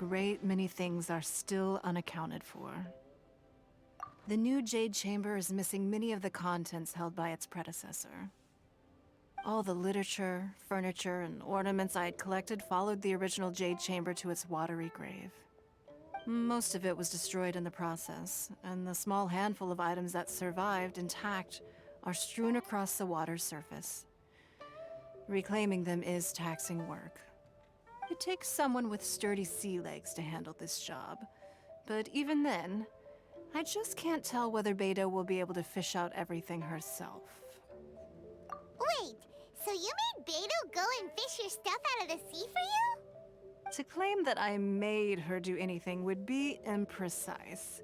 great many things are still unaccounted for. The new Jade Chamber is missing many of the contents held by its predecessor. All the literature, furniture, and ornaments I had collected followed the original Jade Chamber to its watery grave. Most of it was destroyed in the process, and the small handful of items that survived intact are strewn across the water's surface. Reclaiming them is taxing work. It takes someone with sturdy sea legs to handle this job, but even then, I just can't tell whether Beta will be able to fish out everything herself. Wait, so you made Beto go and fish your stuff out of the sea for you? To claim that I made her do anything would be imprecise.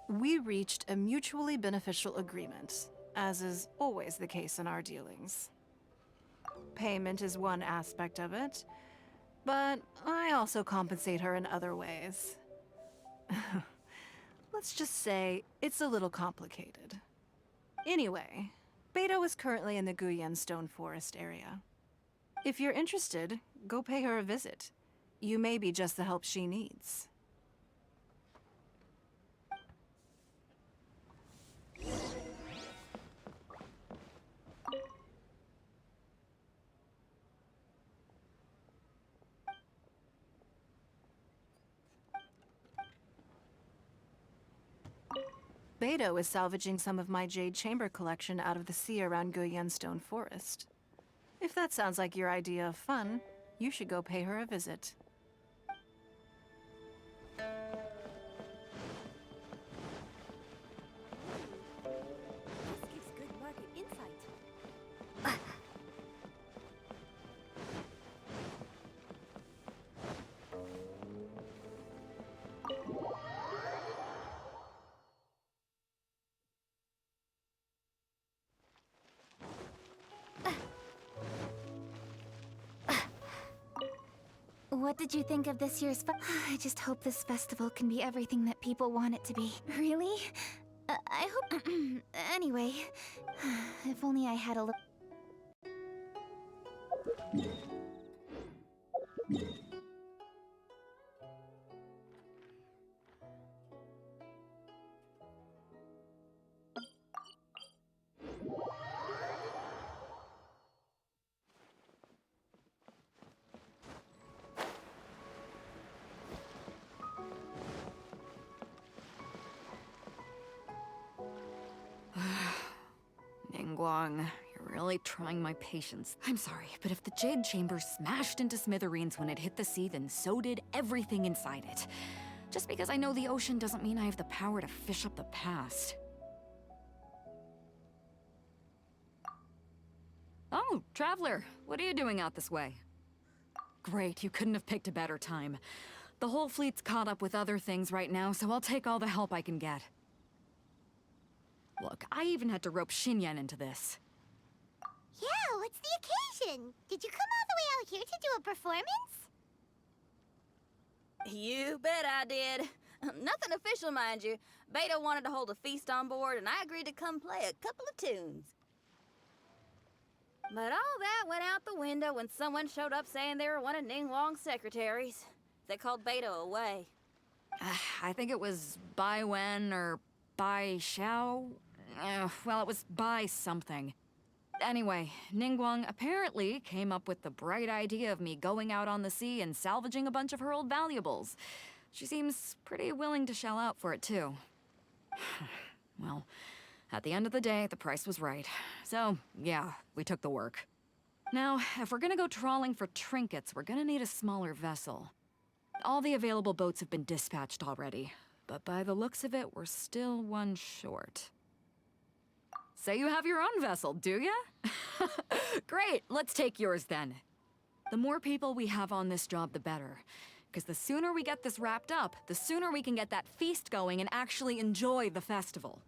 We reached a mutually beneficial agreement, as is always the case in our dealings. Payment is one aspect of it, but I also compensate her in other ways. Let's just say it's a little complicated. Anyway, Beto is currently in the Guyan Stone Forest area. If you're interested, go pay her a visit. You may be just the help she needs. Beto is salvaging some of my Jade Chamber collection out of the sea around Guyan Stone Forest. If that sounds like your idea of fun, you should go pay her a visit. This gives good market insight. What did you think of this year's I just hope this festival can be everything that people want it to be. Really? I hope... Anyway, if only I had a look... Ningguang, you're really trying my patience. I'm sorry, but if the Jade Chamber smashed into smithereens when it hit the sea, then so did everything inside it. Just because I know the ocean doesn't mean I have the power to fish up the past. Oh, Traveler, what are you doing out this way? Great, you couldn't have picked a better time. The whole fleet's caught up with other things right now, so I'll take all the help I can get. Look, I even had to rope Xinyan into this. Yeah, what's the occasion? Did you come all the way out here to do a performance? You bet I did. Nothing official, mind you. Beto wanted to hold a feast on board, and I agreed to come play a couple of tunes. But all that went out the window when someone showed up saying they were one of Ningguang's secretaries. They called Beto away. I think it was Bai Wen or Bai Xiao. Well, it was Bai something. Anyway, Ningguang apparently came up with the bright idea of me going out on the sea and salvaging a bunch of her old valuables. She seems pretty willing to shell out for it, too. Well, at the end of the day, the price was right. So, yeah, we took the work. Now, if we're gonna go trawling for trinkets, we're gonna need a smaller vessel. All the available boats have been dispatched already, but by the looks of it, we're still one short. Say you have your own vessel, do ya? Great, let's take yours then. The more people we have on this job, the better. Because the sooner we get this wrapped up, the sooner we can get that feast going and actually enjoy the festival.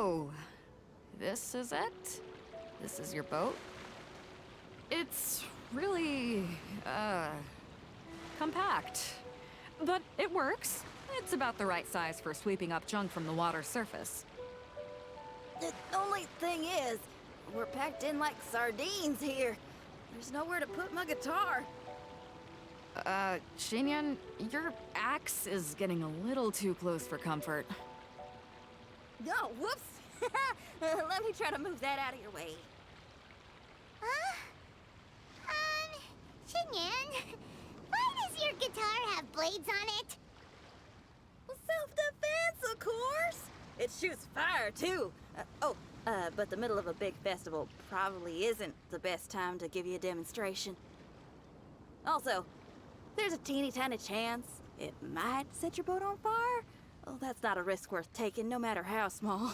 So, this is it? This is your boat? It's really, compact. But it works. It's about the right size for sweeping up junk from the water's surface. The only thing is, we're packed in like sardines here. There's nowhere to put my guitar. Shinyan, your axe is getting a little too close for comfort. Oh, whoops! Let me try to move that out of your way. Shinyan, why does your guitar have blades on it? Self-defense, of course! It shoots fire, too. But the middle of a big festival probably isn't the best time to give you a demonstration. Also, there's a teeny tiny chance it might set your boat on fire. Oh, that's not a risk worth taking, no matter how small.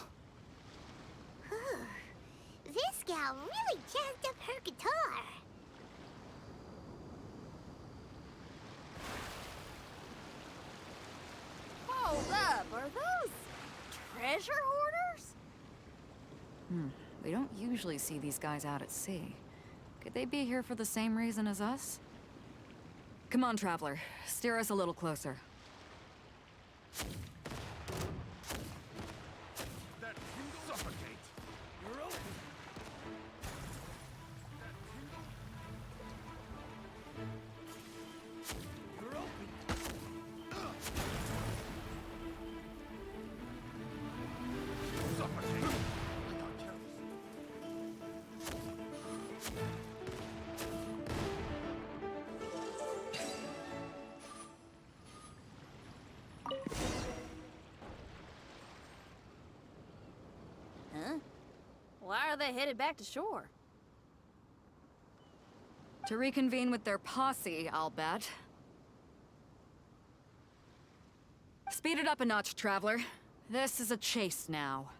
This gal really jazzed up her guitar. Hold up, are those treasure hoarders? We don't usually see these guys out at sea. Could they be here for the same reason as us? Come on, Traveler. Steer us a little closer. That suffocate. You're open. You're open. Suffocate. I got careless. Huh? Why are they headed back to shore? To reconvene with their posse, I'll bet. Speed it up a notch, Traveler. This is a chase now.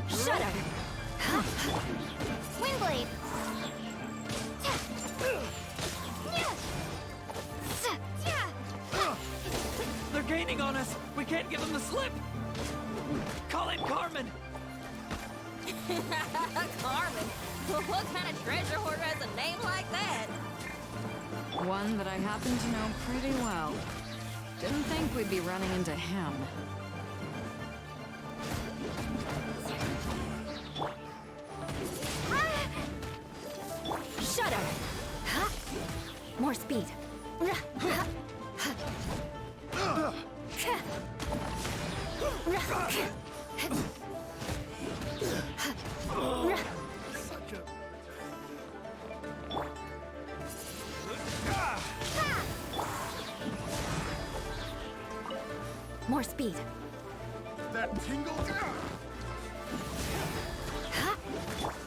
Shut up! Windblade! They're gaining on us! We can't give them the slip! Call in Carmen! Carmen? What kind of treasure hoarder has a name like that? One that I happen to know pretty well. Didn't think we'd be running into him. Shudder! More speed. More speed. That tingle.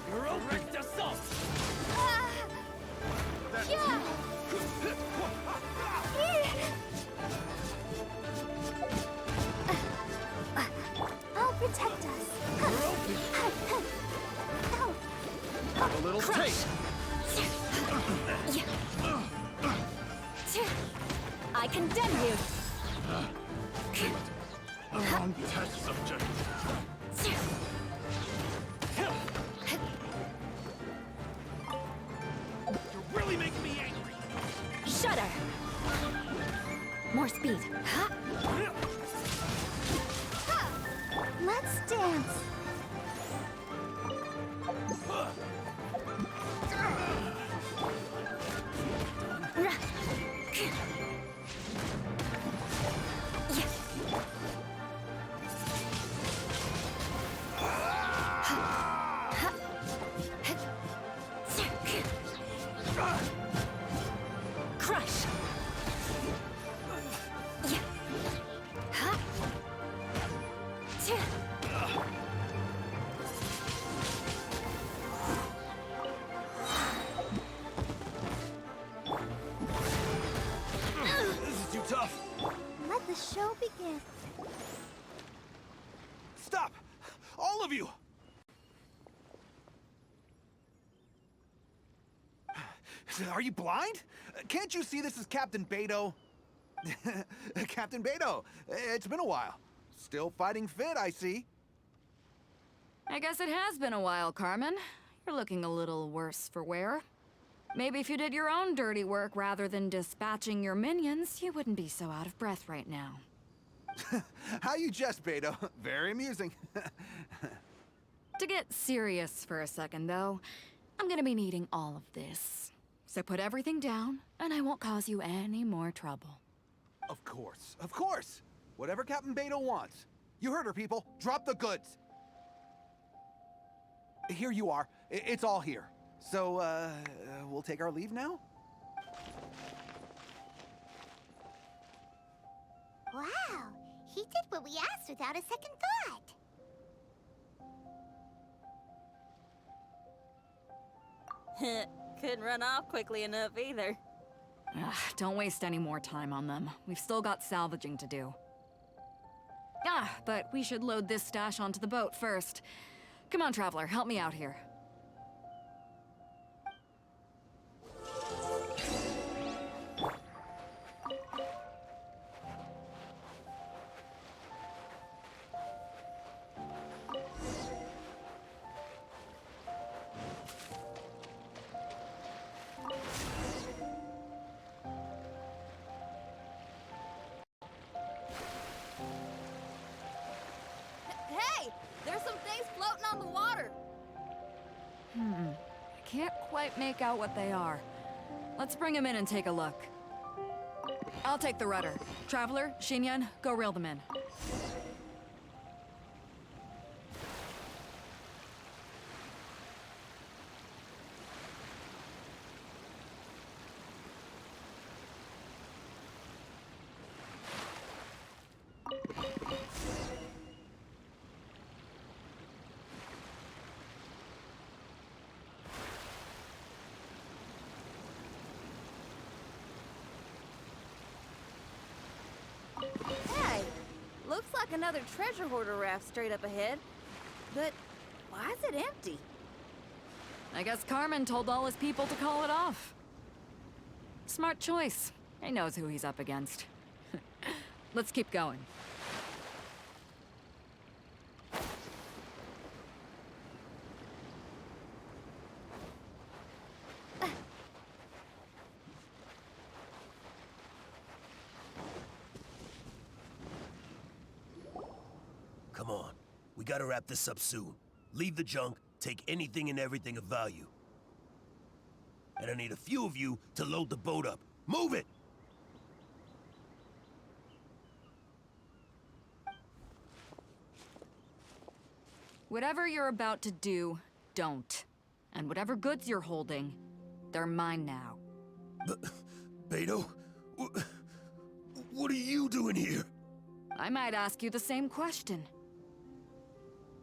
You're a wrecked assault! That Yeah. I'll protect us. Have a little taste. I condemn you. The wrong test subject. You're really making me angry! Shudder. More speed. Let's dance. This is too tough. Let the show begin. Stop! All of you! Are you blind? Can't you see this is Captain Beto? Captain Beto, it's been a while. Still fighting fit, I see. I guess it has been a while, Carmen. You're looking a little worse for wear. Maybe if you did your own dirty work rather than dispatching your minions, you wouldn't be so out of breath right now. How you jest, Beto. Very amusing. To get serious for a second, though, I'm gonna be needing all of this. So put everything down, and I won't cause you any more trouble. Of course, of course. Whatever Captain Beto wants. You heard her, people. Drop the goods. Here you are. It's all here. So, we'll take our leave now? Wow, he did what we asked without a second thought. Couldn't run off quickly enough either. Ugh, don't waste any more time on them. We've still got salvaging to do. But we should load this stash onto the boat first. Come on, Traveler, help me out here. Hey! There's some things floating on the water! I can't quite make out what they are. Let's bring them in and take a look. I'll take the rudder. Traveler, Xinyan, go reel them in. Hey! Looks like another treasure hoarder raft straight up ahead. But why is it empty? I guess Carmen told all his people to call it off. Smart choice. He knows who he's up against. Let's keep going. Come on. We gotta wrap this up soon. Leave the junk, take anything and everything of value. And I need a few of you to load the boat up. Move it! Whatever you're about to do, don't. And whatever goods you're holding, they're mine now. Beto? What are you doing here? I might ask you the same question.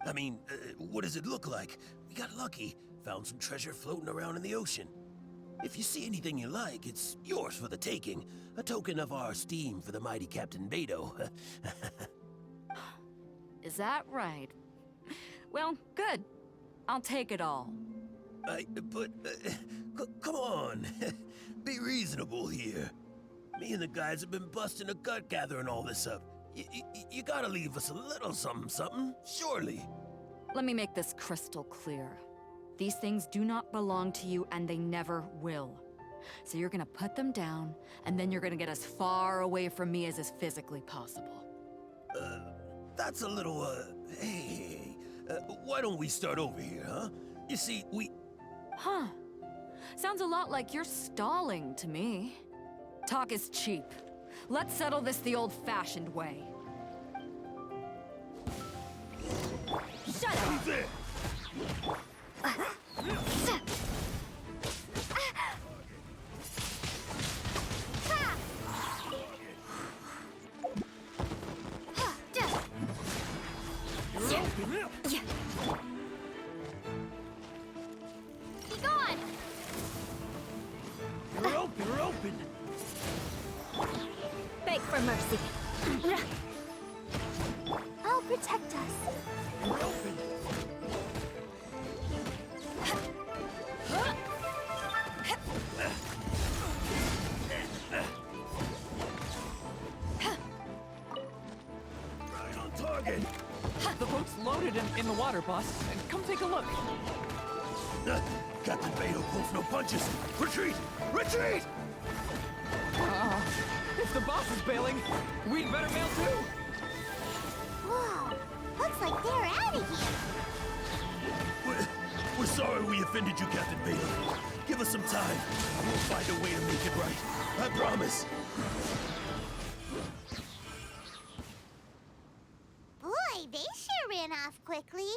I mean, what does it look like? We got lucky. Found some treasure floating around in the ocean. If you see anything you like, it's yours for the taking. A token of our esteem for the mighty Captain Beto. Is that right? Well, good. I'll take it all. Come on. Be reasonable here. Me and the guys have been busting a gut gathering all this up. You gotta leave us a little something, surely. Let me make this crystal clear. These things do not belong to you, and they never will. So you're gonna put them down, and then you're gonna get as far away from me as is physically possible. That's a little, hey, why don't we start over here, huh? You see, Huh. Sounds a lot like you're stalling to me. Talk is cheap. Let's settle this the old-fashioned way. Shut up! Who's there? for mercy. I'll protect us. Right on target. The boat's loaded in the water, boss. Come take a look. Captain Beto pulls no punches. Retreat! Retreat! If the boss is bailing, we'd better bail too. Whoa, looks like they're out of here. We're sorry we offended you, Captain Beto. Give us some time. We'll find a way to make it right. I promise. Boy, they sure ran off quickly.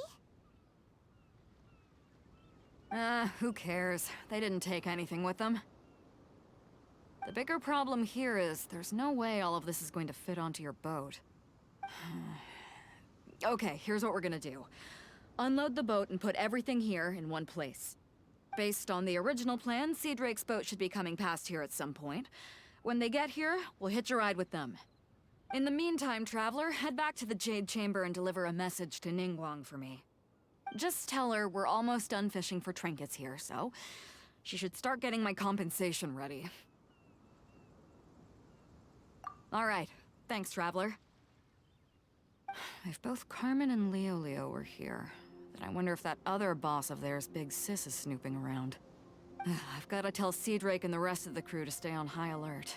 Who cares? They didn't take anything with them. The bigger problem here is there's no way all of this is going to fit onto your boat. Okay, here's what we're gonna do. Unload the boat and put everything here in one place. Based on the original plan, Sea Drake's boat should be coming past here at some point. When they get here, we'll hitch a ride with them. In the meantime, Traveler, head back to the Jade Chamber and deliver a message to Ningguang for me. Just tell her we're almost done fishing for trinkets here, so she should start getting my compensation ready. All right. Thanks, Traveler. If both Carmen and Leo were here, then I wonder if that other boss of theirs, Big Sis, is snooping around. I've got to tell Sea Drake and the rest of the crew to stay on high alert.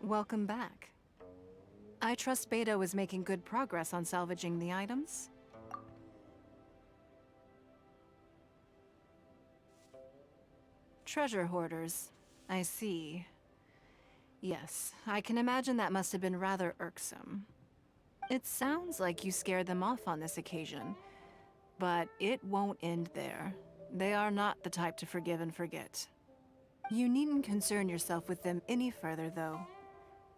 Welcome back. I trust Beto is making good progress on salvaging the items. Treasure hoarders. I see. Yes, I can imagine that must have been rather irksome. It sounds like you scared them off on this occasion, but it won't end there. They are not the type to forgive and forget. You needn't concern yourself with them any further, though.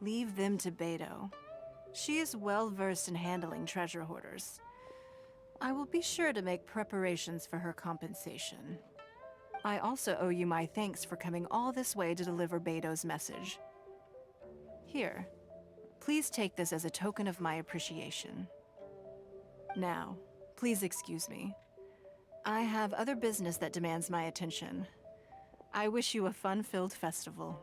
Leave them to Beto. She is well versed in handling treasure hoarders. I will be sure to make preparations for her compensation. I also owe you my thanks for coming all this way to deliver Beto's message. Here, please take this as a token of my appreciation. Now, please excuse me. I have other business that demands my attention. I wish you a fun-filled festival.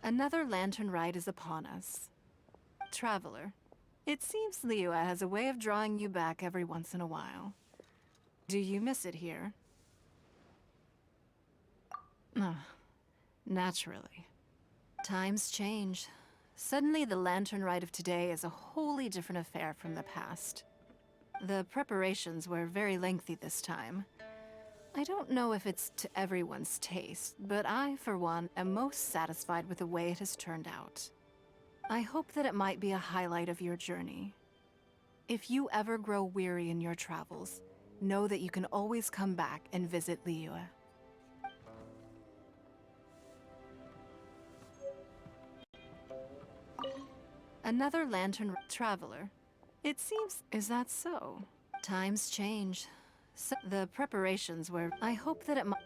Another lantern ride is upon us. Traveler, it seems Liyue has a way of drawing you back every once in a while. Do you miss it here? Naturally. Times change. Suddenly the lantern ride of today is a wholly different affair from the past. The preparations were very lengthy this time. I don't know if it's to everyone's taste, but I, for one, am most satisfied with the way it has turned out. I hope that it might be a highlight of your journey. If you ever grow weary in your travels, know that you can always come back and visit Liyue. Another lantern traveler. It seems... Is that so? Times change. So the preparations were. I hope that it might.